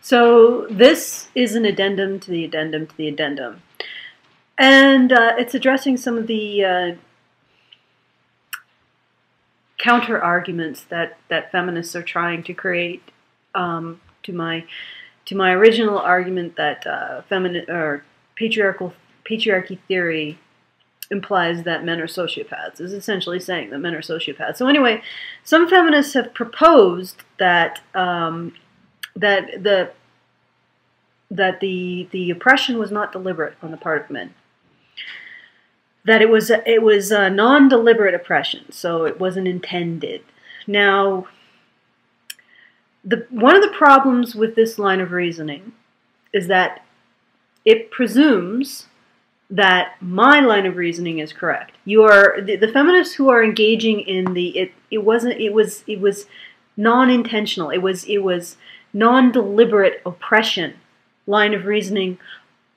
So this is an addendum to the addendum to the addendum. And it's addressing some of the counter-arguments that feminists are trying to create to my original argument that patriarchy theory implies that men are sociopaths. Is essentially saying that men are sociopaths. So anyway, some feminists have proposed that the oppression was not deliberate on the part of men. That it was a non-deliberate oppression, so it wasn't intended. Now, one of the problems with this line of reasoning is that it presumes that my line of reasoning is correct. You are the feminists who are engaging in it was non-intentional. It was non-deliberate oppression line of reasoning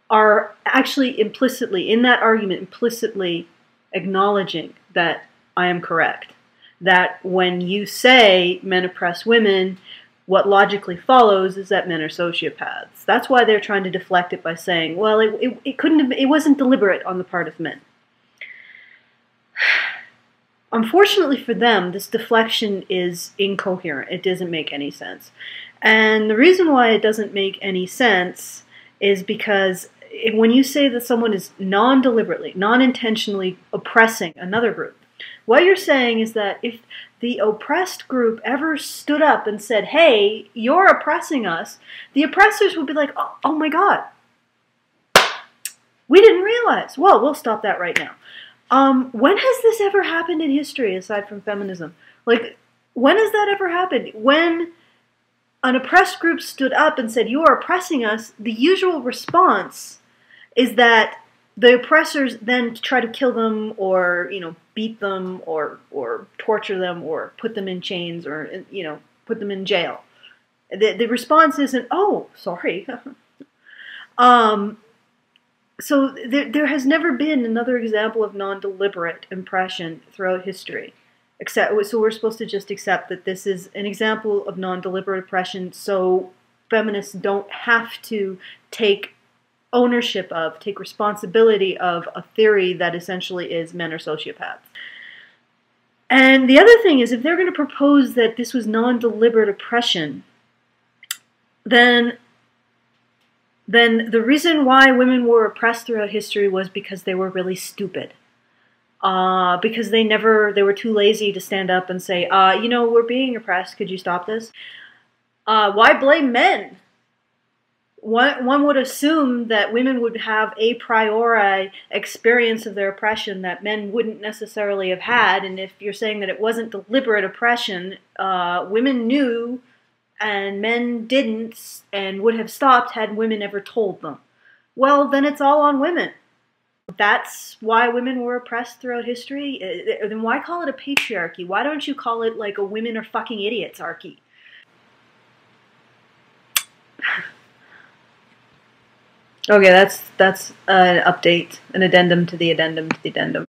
are actually implicitly, in that argument, implicitly acknowledging that I am correct. That when you say men oppress women, what logically follows is that men are sociopaths. That's why they're trying to deflect it by saying, well, it wasn't deliberate on the part of men. Unfortunately for them, this deflection is incoherent. It doesn't make any sense. And the reason why it doesn't make any sense is because when you say that someone is non-deliberately, non-intentionally oppressing another group, what you're saying is that if the oppressed group ever stood up and said, hey, you're oppressing us, the oppressors would be like, oh my God, we didn't realize. Well, we'll stop that right now. When has this ever happened in history aside from feminism? Like, when has that ever happened? When an oppressed group stood up and said, you are oppressing us, the usual response is that the oppressors then try to kill them or, beat them or torture them or put them in chains or, put them in jail. The response isn't, oh, sorry. So there has never been another example of non-deliberate oppression throughout history. So we're supposed to just accept that this is an example of non-deliberate oppression, so feminists don't have to take ownership of, take responsibility of a theory that essentially is men are sociopaths. And the other thing is, if they're going to propose that this was non-deliberate oppression, then the reason why women were oppressed throughout history was because they were really stupid. Because they were too lazy to stand up and say, we're being oppressed, could you stop this? Why blame men? One would assume that women would have a priori experience of their oppression that men wouldn't necessarily have had, and if you're saying that it wasn't deliberate oppression, women knew and men didn't and would have stopped had women ever told them. Well, then it's all on women. That's why women were oppressed throughout history. Then why call it a patriarchy? Why don't you call it like a Women-Are-Fucking-Idiots-Archy? Okay, that's an update, an addendum to the addendum to the addendum.